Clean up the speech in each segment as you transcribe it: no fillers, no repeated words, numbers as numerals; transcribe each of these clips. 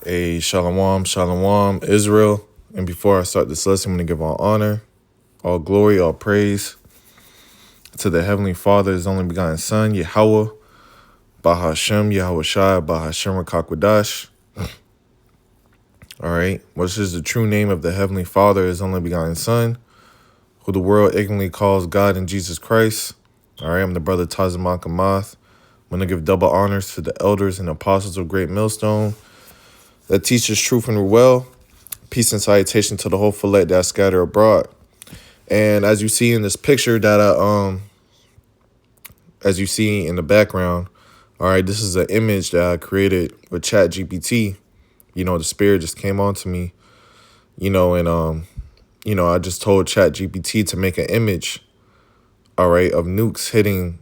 A shalom, shalom, Israel. And before I start this lesson, I'm going to give all honor, all glory, all praise to the Heavenly Father, His only begotten Son, Yahweh, Bahashem, Yahweh Shai, Bahashem Rakakwadash. All right, which is the true name of the Heavenly Father, His only begotten Son, who the world ignorantly calls God and Jesus Christ. All right, I'm the brother Tazamak Amath. I'm going to give double honors to the elders and apostles of Great Millstone that teaches truth and well. Peace and salutation to the whole fillet that scatter abroad. And as you see in this picture that as you see in the background, all right, this is an image that I created with ChatGPT. You know, the spirit just came on to me, and I just told ChatGPT to make an image, all right, of nukes hitting,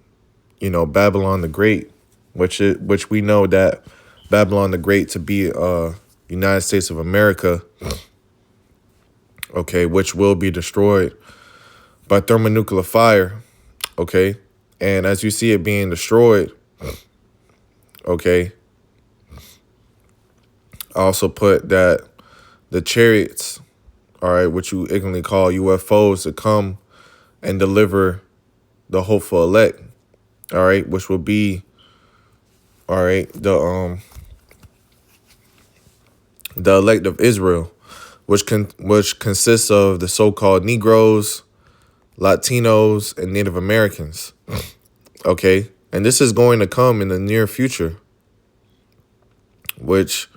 Babylon the Great, which we know that Babylon the Great to be United States of America, okay, which will be destroyed by thermonuclear fire, okay? And as you see it being destroyed, okay, I also put that the chariots, all right, which you ignorantly call UFOs, to come and deliver the hopeful elect, all right, which will be, all right, the elect of Israel, which consists of the so-called Negroes, Latinos, and Native Americans. Okay, and this is going to come in the near future, which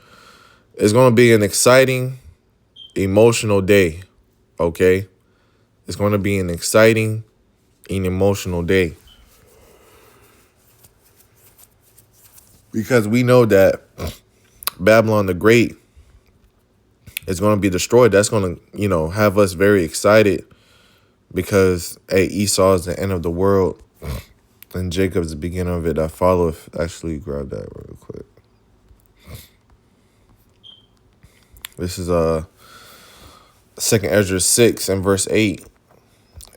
is going to be an exciting, emotional day. Okay, it's going to be an exciting and emotional day, because we know that Babylon the Great is going to be destroyed. That's going to, have us very excited, because Esau is the end of the world, and Jacob is the beginning of it that followeth. Actually, grab that real quick. This is 2 Ezra 6 and verse 8.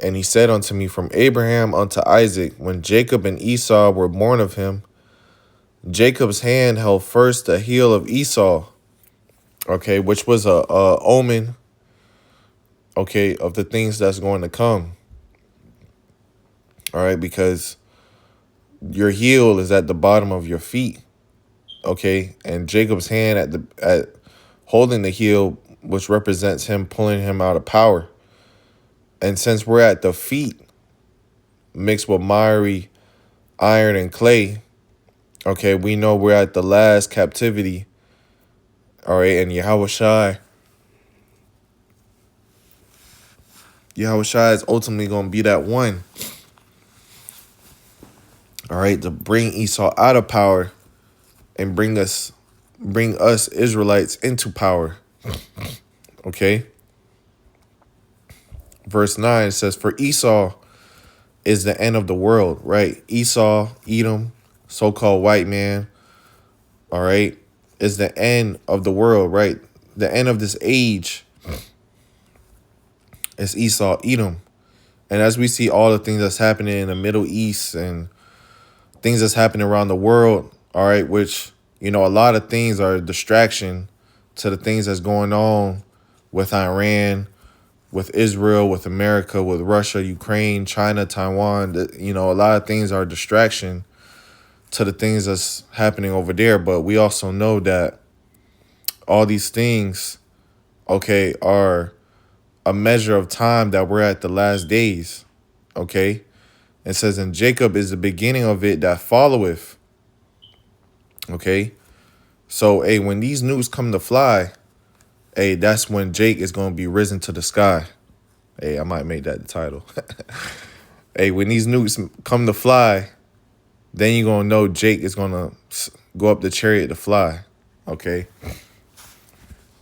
And he said unto me, from Abraham unto Isaac, when Jacob and Esau were born of him, Jacob's hand held first the heel of Esau, okay, which was a omen, okay, of the things that's going to come. All right, because your heel is at the bottom of your feet, okay, and Jacob's hand at holding the heel, which represents him pulling him out of power. And since we're at the feet, mixed with miry iron and clay, okay, we know we're at the last captivity, all right, and Yahweh Shai is ultimately going to be that one, all right, to bring Esau out of power and bring us Israelites into power, okay? Verse 9 says, for Esau is the end of the world, right? Esau, Edom, so-called white man, all right, is the end of the world, right? The end of this age is Esau, Edom. And as we see all the things that's happening in the Middle East and things that's happening around the world, all right, which, a lot of things are a distraction to the things that's going on with Iran, with Israel, with America, with Russia, Ukraine, China, Taiwan. A lot of things are a distraction to the things that's happening over there. But we also know that all these things, okay, are a measure of time that we're at the last days, okay? It says, and Jacob is the beginning of it that followeth, okay? So, when these nukes come to fly, that's when Jake is going to be risen to the sky. I might make that the title. When these nukes come to fly, then you're going to know Jake is going to go up the chariot to fly, okay?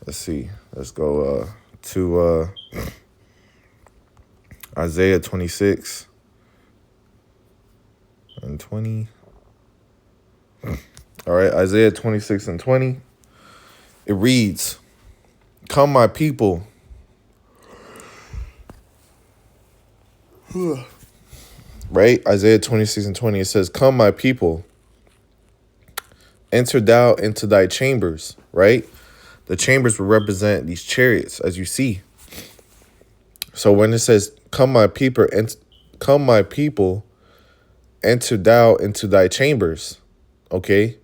Let's see. Let's go to Isaiah 26 and 20. All right, Isaiah 26 and 20. It reads, come, my people. Right? Isaiah 26 and 20. It says, come, my people. Enter thou into thy chambers. Right? The chambers will represent these chariots, as you see. So when it says, come my people, enter thou into thy chambers, okay?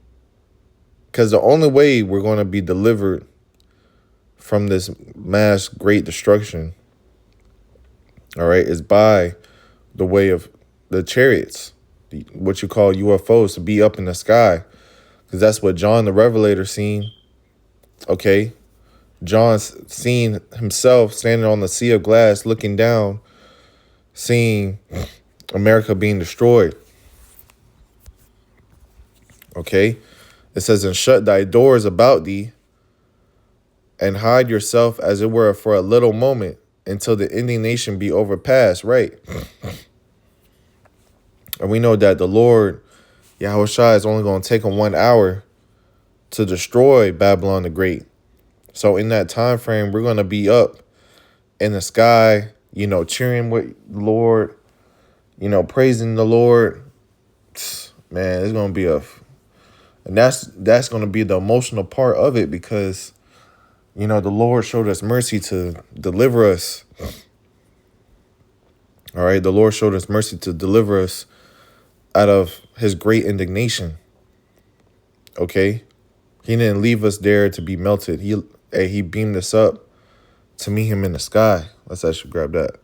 Because the only way we're going to be delivered from this mass great destruction, all right, is by the way of the chariots, what you call UFOs, to be up in the sky. Because that's what John the Revelator seen, okay? John's seen himself standing on the sea of glass, looking down, seeing America being destroyed. Okay? It says, and shut thy doors about thee, and hide yourself as it were for a little moment until the indignation be overpassed. Right? And we know that the Lord, Yahushua, is only going to take him 1 hour to destroy Babylon the Great. So in that time frame, we're going to be up in the sky, cheering with the Lord, praising the Lord. Man, it's going to be and that's going to be the emotional part of it, because, the Lord showed us mercy to deliver us. All right. The Lord showed us mercy to deliver us out of his great indignation. Okay. He didn't leave us there to be melted. He beamed us up to meet him in the sky. Let's actually grab that.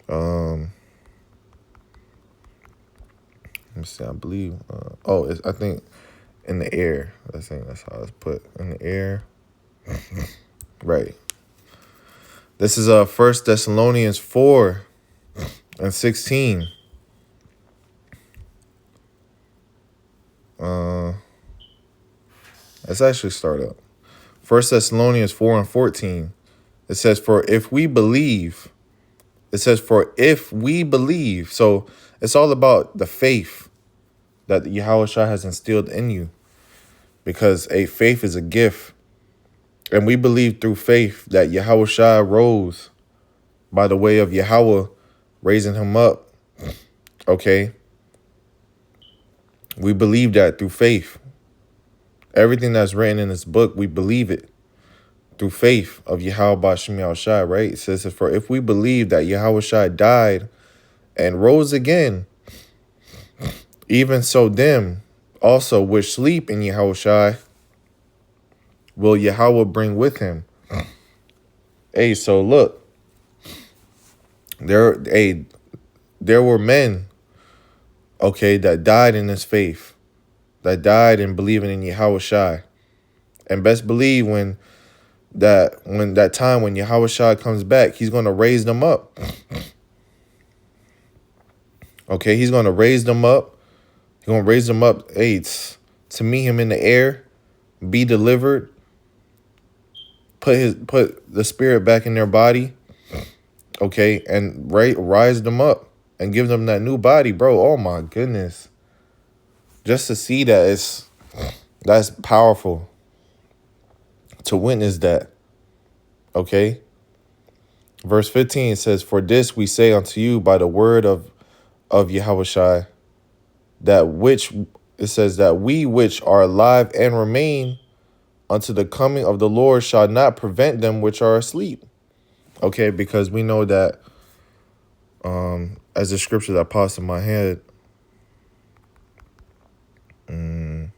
Let me see. I believe. I think in the air. I think that's how it's put, in the air. Right. This is 1 Thessalonians 4:16. Let's actually start up. 1 Thessalonians 4:14. It says, for if we believe. So it's all about the faith that Yahushua has instilled in you. Because faith is a gift. And we believe through faith that Yahushua rose by the way of Yahweh raising him up. Okay? We believe that through faith. Everything that's written in this book, we believe it through faith of Yahweh B'Shem Yahushua, right? It says, for if we believe that Yahushua died and rose again, even so them also which sleep in Yahushua will Yahweh bring with him. Hey, so look, there were men, okay, that died in this faith, that died in believing in Yahushua. And best believe when that time when Yahushua comes back, he's going to raise them up. Okay, he's going to raise them up. He's going to raise them up, to meet him in the air, be delivered, put the spirit back in their body, okay, and rise them up and give them that new body, bro. Oh my goodness. Just to see that, that's powerful. To witness that, okay? Verse 15 says, for this we say unto you by the word of Yahushua, it says that we which are alive and remain unto the coming of the Lord shall not prevent them which are asleep. Okay, because we know that, as the scripture that pops in my head, in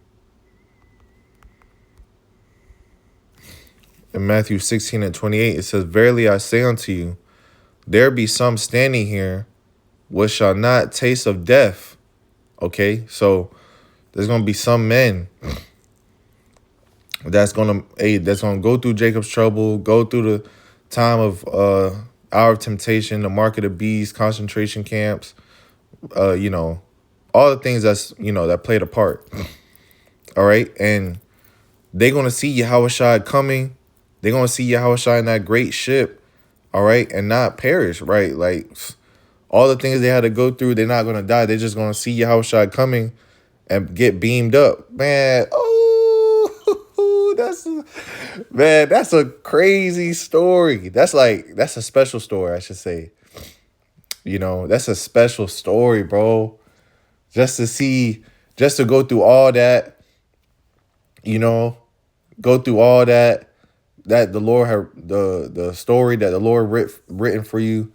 Matthew 16:28, it says, verily I say unto you, there be some standing here which shall not taste of death. Okay, so there's going to be some men that's going to go through Jacob's trouble, go through the time of hour of temptation, the mark of the beast, concentration camps, all the things that played a part. All right, and they're going to see Yahushua coming. They're going to see Yahushua in that great ship, all right, and not perish, right? Like, all the things they had to go through, they're not going to die. They're just going to see Yahushua coming and get beamed up. Man, that's a crazy story. That's a special story, I should say. That's a special story, bro. Just to go through all that, go through all that, that the Lord had, the story that the Lord written for you.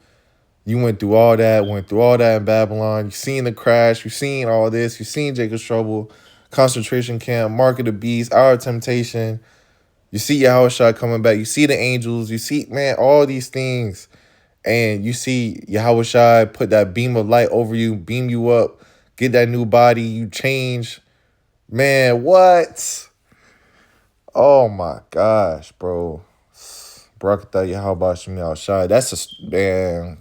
You went through all that, in Babylon. You seen the crash, you seen all this, you seen Jacob's trouble, concentration camp, mark of the beast, hour of temptation. You see Yahushua coming back. You see the angels. You see, man, all these things. And you see Yahushua put that beam of light over you, beam you up, get that new body, you change. Man, what? Oh my gosh, bro. Barakatah Yahweh Shemi Al-Shai. That's a, man.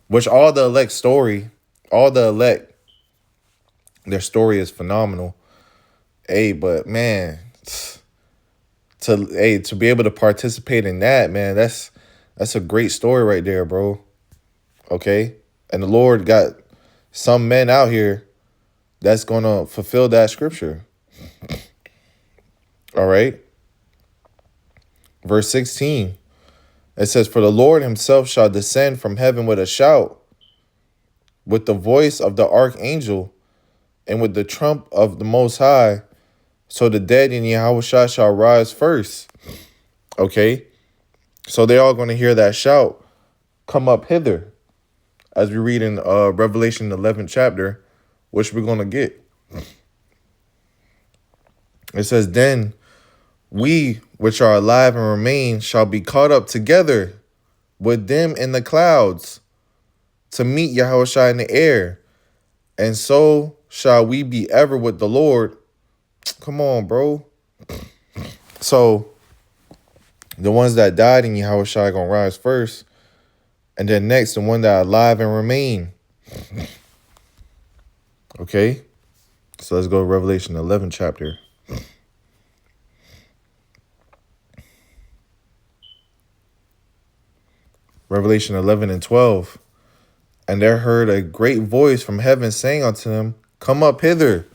Which all the elect story, all the elect, their story is phenomenal. Hey, but man, to be able to participate in that, man, that's a great story right there, bro. Okay? And the Lord got some men out here that's gonna fulfill that scripture. All right. Verse 16. It says, "For the Lord himself shall descend from heaven with a shout, with the voice of the archangel, and with the trump of the Most High. So the dead in Yahushua shall rise first." Okay? So they're all going to hear that shout, "Come up hither," as we read in Revelation 11th chapter, which we're going to get. It says, "Then we which are alive and remain shall be caught up together with them in the clouds to meet Yahushua in the air. And so shall we be ever with the Lord." Come on, bro. So the ones that died in Yahushua are going to rise first. And then next, the one that are alive and remain. Okay? So let's go to Revelation 11 chapter. Revelation 11 and 12. "And there heard a great voice from heaven saying unto them, Come up hither.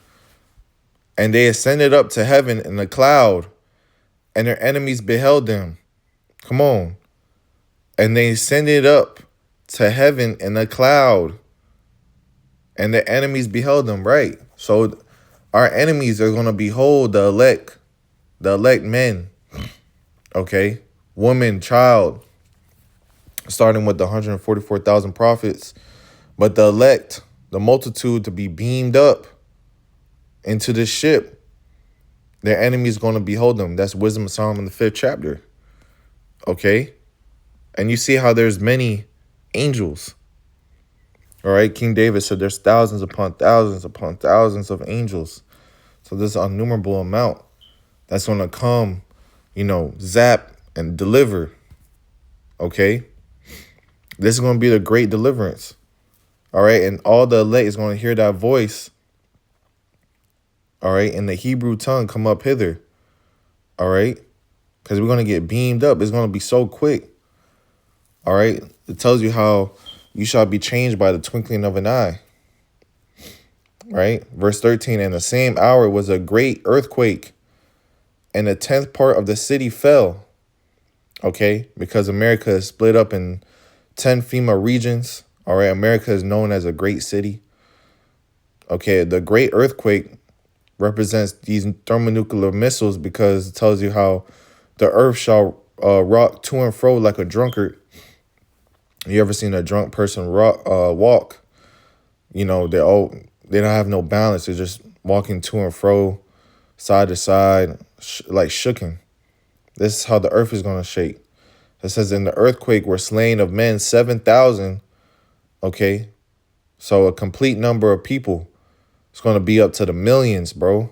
And they ascended up to heaven in a cloud, and their enemies beheld them." Come on. "And they ascended up to heaven in a cloud, and their enemies beheld them." Right. So our enemies are going to behold the elect men. Okay. Woman, child, starting with the 144,000 prophets. But the elect, the multitude, to be beamed up into this ship, their enemies going to behold them. That's Wisdom of Solomon, the 5th chapter. Okay? And you see how there's many angels. All right? King David said there's thousands upon thousands of angels. So there's an innumerable amount that's going to come, zap and deliver. Okay? This is going to be the great deliverance. All right? And all the elect is going to hear that voice. All right? In the Hebrew tongue, "Come up hither." All right? Because we're going to get beamed up. It's going to be so quick. All right? It tells you how you shall be changed by the twinkling of an eye. Right? Verse 13, "And the same hour was a great earthquake, and a 10th part of the city fell." Okay? Because America is split up in 10 FEMA regions. All right? America is known as a great city. Okay? The great earthquake represents these thermonuclear missiles, because it tells you how the earth shall rock to and fro like a drunkard. You ever seen a drunk person walk? They don't have no balance. They're just walking to and fro, side to side, like shooken. This is how the earth is going to shake. It says, "In the earthquake were slain of men 7,000. Okay? So a complete number of people. It's going to be up to the millions, bro.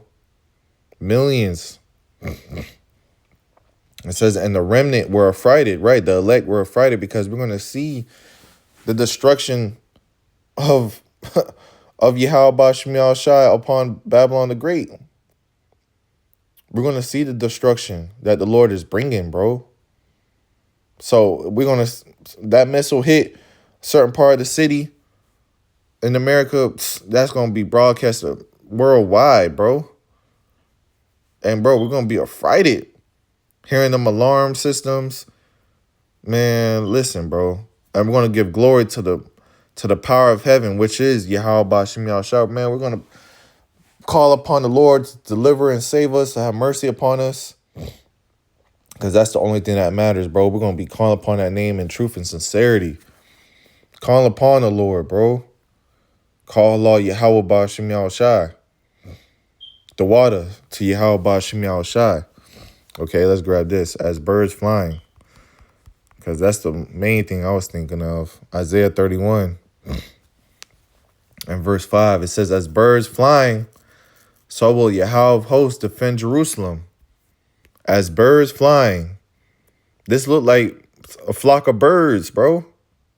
Millions. It says, "And the remnant were affrighted," right? The elect were affrighted, because we're going to see the destruction of Yahweh Shemi Shai upon Babylon the Great. We're going to see the destruction that the Lord is bringing, bro. So that missile hit a certain part of the city in America, that's going to be broadcasted worldwide, bro. And, bro, we're going to be affrighted hearing them alarm systems. Man, listen, bro. And we're going to give glory to the power of heaven, which is Yahweh Bashim Yahshua. Man, we're going to call upon the Lord to deliver and save us, to have mercy upon us. Because that's the only thing that matters, bro. We're going to be calling upon that name in truth and sincerity. Calling upon the Lord, bro. Call Allah Yahweh Ba'Shem Yahushai. The water to Yahweh Ba'Shem Yahushai. Okay, let's grab this. As birds flying. Because that's the main thing I was thinking of. Isaiah 31 and verse 5. It says, as birds flying, so will Yahweh of hosts defend Jerusalem. As birds flying. This looked like a flock of birds, bro.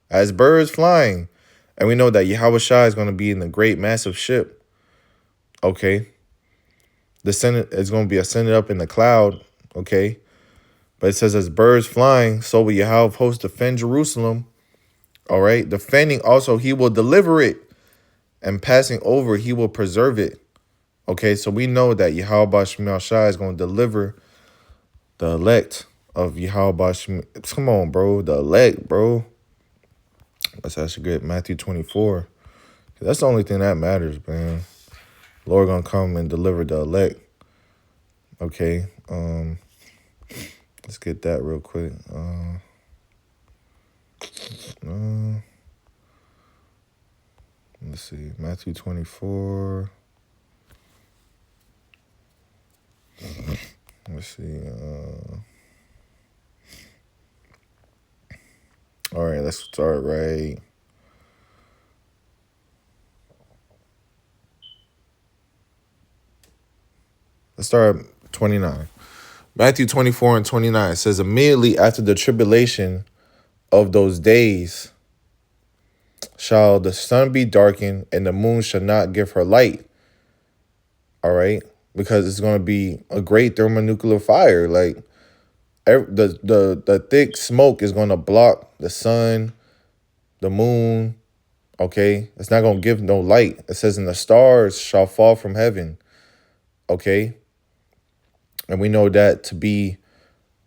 As birds flying. And we know that Yahweh Shai is going to be in the great massive ship. Okay. The Senate is going to be ascended up in the cloud. Okay. But it says, as birds flying, so will Yahweh of hosts defend Jerusalem. All right. Defending also, he will deliver it. And passing over, he will preserve it. Okay. So we know that Yahweh Ba'Shem Yahushai is going to deliver the elect of Yahweh Ba'Shem. Come on, bro. The elect, bro. Let's actually get Matthew 24. That's the only thing that matters, man. Lord gonna come and deliver the elect. Okay. Let's get that real quick. Let's see. Matthew 24. Let's see. All right, let's start right. Let's start at 29. Matthew 24 and 29 says, immediately after the tribulation of those days shall the sun be darkened and the moon shall not give her light. All right? Because it's going to be a great thermonuclear fire. Like, the thick smoke is going to block the sun, the moon. Okay? It's not going to give no light. It says, and the stars shall fall from heaven. Okay? And we know that to be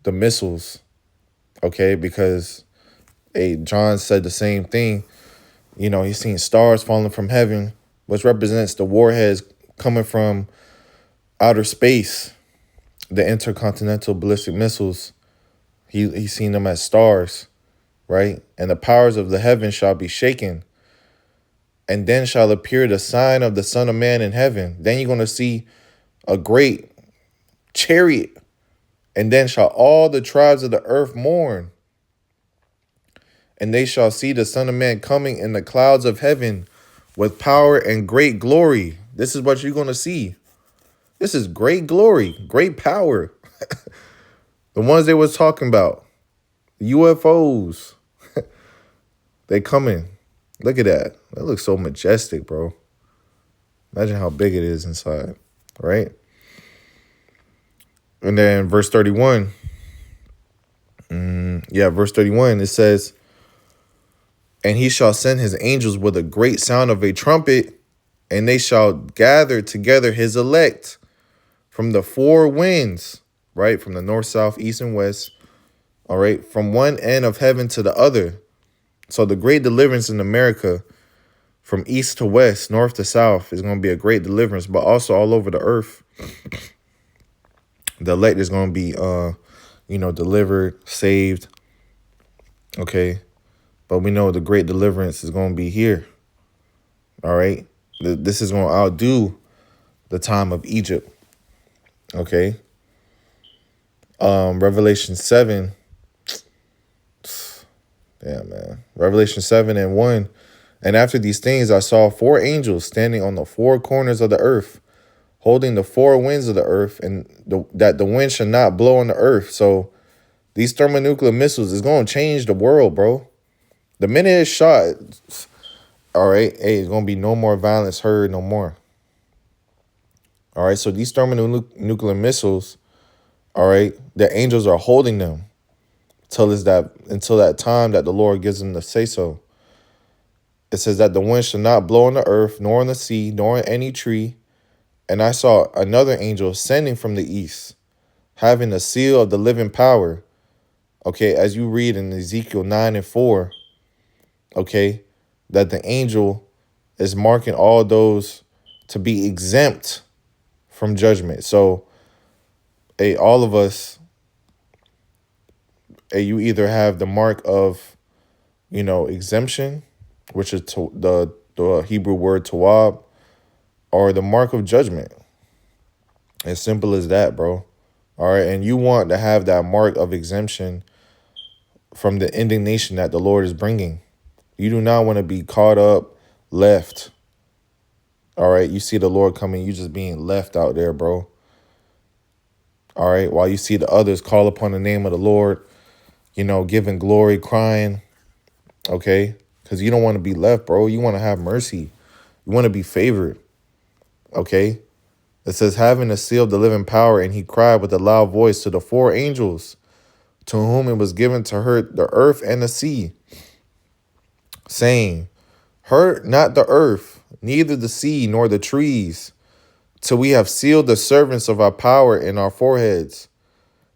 the missiles, okay? Because John said the same thing. You know, he's seen stars falling from heaven, which represents the warheads coming from outer space, the intercontinental ballistic missiles. He's seen them as stars, right? And the powers of the heaven shall be shaken. And then shall appear the sign of the Son of Man in heaven. Then you're going to see a great chariot, and then shall all the tribes of the earth mourn, and they shall see the Son of Man coming in the clouds of heaven with power and great glory. This is what you're going to see. This is great glory, great power. The ones they was talking about, UFOs, they coming. Look at that. That looks so majestic, bro. Imagine how big it is inside, right? And then verse 31. Verse 31, it says, and he shall send his angels with a great sound of a trumpet, and they shall gather together his elect from the four winds, right? From the north, south, east, and west. All right. From one end of heaven to the other. So the great deliverance in America from east to west, north to south is going to be a great deliverance, but also all over the earth. The elect is going to be, delivered, saved. Okay. But we know the great deliverance is going to be here. All right. This is going to outdo the time of Egypt. Okay. Revelation 7. Damn, man. Revelation 7 and 1. And after these things, I saw four angels standing on the four corners of the earth, holding the four winds of the earth, and that the wind should not blow on the earth. So these thermonuclear missiles is going to change the world, bro. The minute it's shot, all right, hey, it's going to be no more violence heard, no more. All right, so these thermonuclear missiles, all right, the angels are holding them until that time that the Lord gives them to say so. It says that the wind shall not blow on the earth, nor on the sea, nor on any tree. And I saw another angel ascending from the east, having the seal of the living power. Okay, as you read in Ezekiel 9 and 4, okay, that the angel is marking all those to be exempt from judgment. So, all of us, You either have the mark of, exemption, which is the Hebrew word tawab, or the mark of judgment. As simple as that, bro. All right. And you want to have that mark of exemption from the indignation that the Lord is bringing. You do not want to be caught up, left. All right. You see the Lord coming, you just being left out there, bro. All right. While you see the others call upon the name of the Lord, giving glory, crying. Okay. Because you don't want to be left, bro. You want to have mercy. You want to be favored. Okay. It says, having a seal of the living power, and he cried with a loud voice to the four angels, to whom it was given to hurt the earth and the sea, saying, hurt not the earth, neither the sea nor the trees, till we have sealed the servants of our power in our foreheads.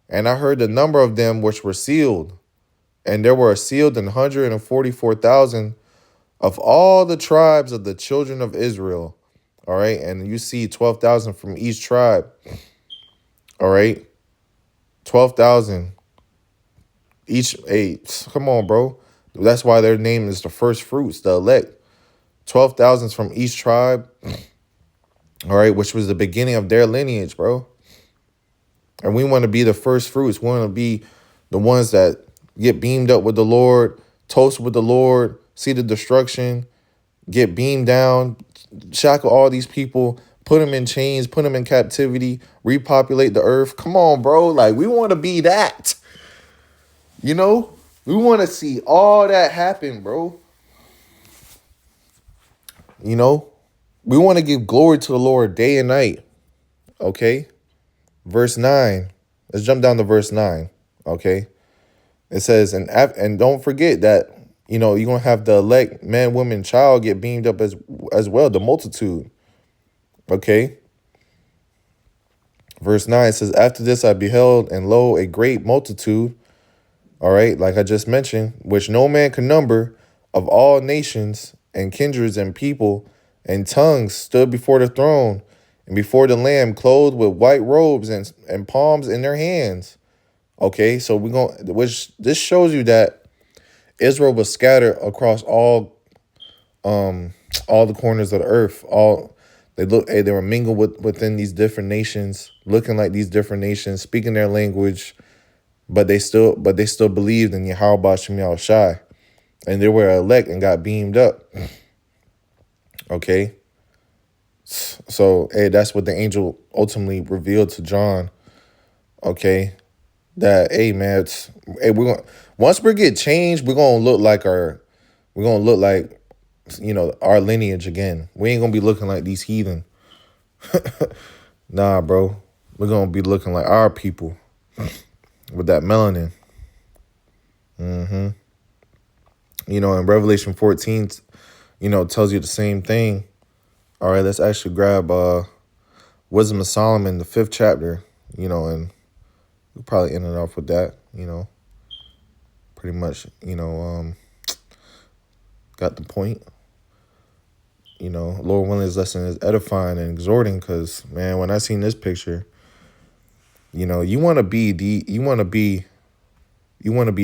And I heard the number of them which were sealed, and there were sealed 144,000 of all the tribes of the children of Israel. All right. And you see 12,000 from each tribe. All right. 12,000 each. Eight. Come on, bro. That's why their name is the first fruits, the elect. 12,000 from each tribe. All right. Which was the beginning of their lineage, bro. And we want to be the first fruits. We want to be the ones that get beamed up with the Lord, toast with the Lord, see the destruction, get beamed down, shackle all these people, put them in chains, put them in captivity, repopulate the earth. Come on, bro. Like, we want to be that. We want to see all that happen, bro. We want to give glory to the Lord day and night. Okay. Verse 9. Let's jump down to verse 9. Okay. It says, and don't forget that, you're going to have the elect man, woman, child get beamed up as well, the multitude. Okay. Verse 9 says, after this I beheld, and lo, a great multitude, all right, like I just mentioned, which no man can number, of all nations and kindreds and people and tongues, stood before the throne and before the Lamb, clothed with white robes and palms in their hands. Okay, so this shows you that Israel was scattered across all the corners of the earth. They were mingled within these different nations, looking like these different nations, speaking their language, but they still believed in Yahweh B'Shem Yahushai, and they were elect and got beamed up. Okay, so that's what the angel ultimately revealed to John. Okay, that man, once we get changed, we're gonna look like our lineage again. We ain't gonna be looking like these heathen. Nah, bro. We're gonna be looking like our people with that melanin. In Revelation 14, tells you the same thing. All right, let's actually grab Wisdom of Solomon, the 5th chapter, and we'll probably end it off with that, pretty much, got the point. Lord willing, this lesson is edifying and exhorting, because, man, when I seen this picture, you want to be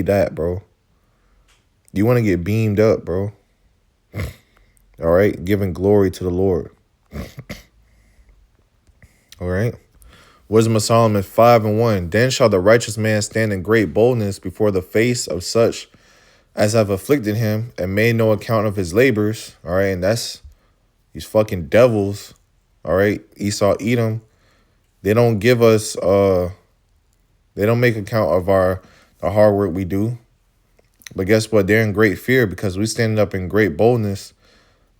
that, bro. You want to get beamed up, bro. All right, giving glory to the Lord. All right. Wisdom of Solomon 5:1. Then shall the righteous man stand in great boldness before the face of such as have afflicted him and made no account of his labors. All right, and that's these fucking devils. All right, Esau, Edom. They don't give us. They don't make account of the hard work we do. But guess what? They're in great fear because we standing up in great boldness,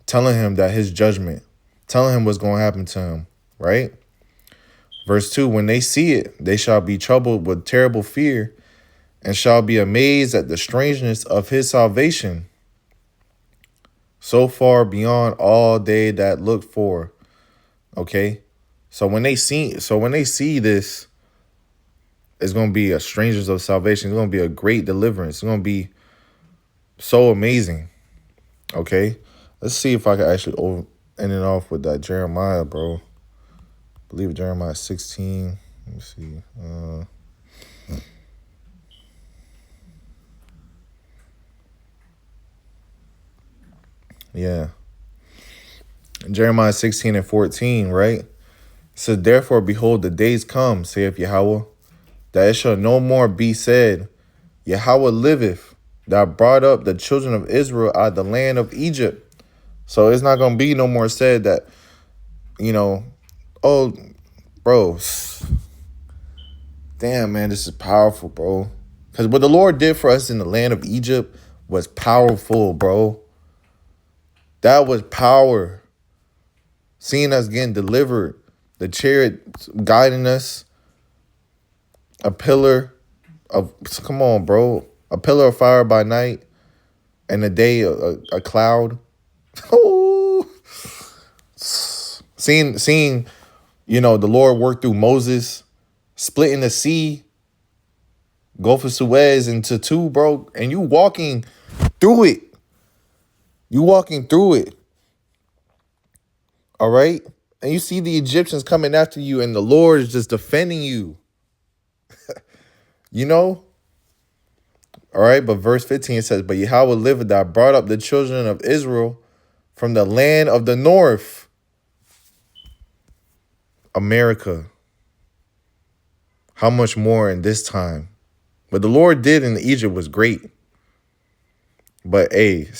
telling him that his judgment, telling him what's going to happen to him, right? Verse 2, when they see it, they shall be troubled with terrible fear and shall be amazed at the strangeness of his salvation, so far beyond all they that look for. Okay? So when they see this, it's going to be a strangers of salvation. It's going to be a great deliverance. It's going to be so amazing. Okay? Let's see if I can actually end it off with that Jeremiah, bro. I believe Jeremiah 16. Let me see. Yeah. Jeremiah 16:14, right? It says, therefore, behold, the days come, saith Yahweh, that it shall no more be said, Yahweh liveth, that brought up the children of Israel out of the land of Egypt. So it's not going to be no more said that, oh, bro, damn, man, this is powerful, bro. Because what the Lord did for us in the land of Egypt was powerful, bro. That was power. Seeing us getting delivered, the chariot guiding us, a pillar of, come on, bro, a pillar of fire by night, and a day a cloud. Oh, seeing, the Lord work through Moses, splitting the sea, Gulf of Suez into two, bro, and you walking through it. You walking through it. All right? And you see the Egyptians coming after you, and the Lord is just defending you. All right, but verse 15 says, but Yahweh liveth, that brought up the children of Israel from the land of the north. America. How much more in this time? What the Lord did in Egypt was great. But hey,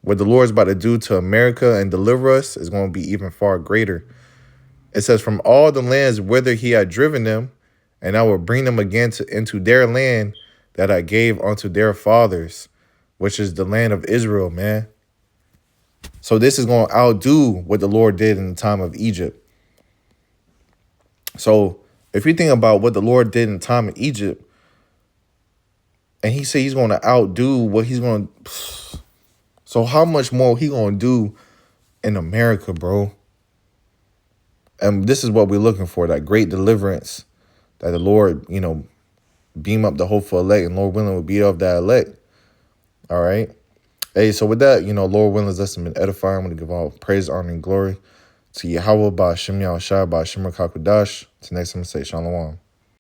what the Lord's about to do to America and deliver us is going to be even far greater. It says, from all the lands whither he had driven them, and I will bring them again into their land that I gave unto their fathers, which is the land of Israel, man. So this is going to outdo what the Lord did in the time of Egypt. So if you think about what the Lord did in the time of Egypt, and he said he's going to outdo what he's going to, so how much more he going to do in America, bro? And this is what we're looking for, that great deliverance, that the Lord, beam up the hopeful elect, and Lord willing will be of that elect. All right. Hey, so with that, Lord willing, let's been edifying. I'm going to give all praise, honor, and glory to Yahweh, by Hashem Yahushua, by Hashem Rakakwadash. Till next time, I say Shalom.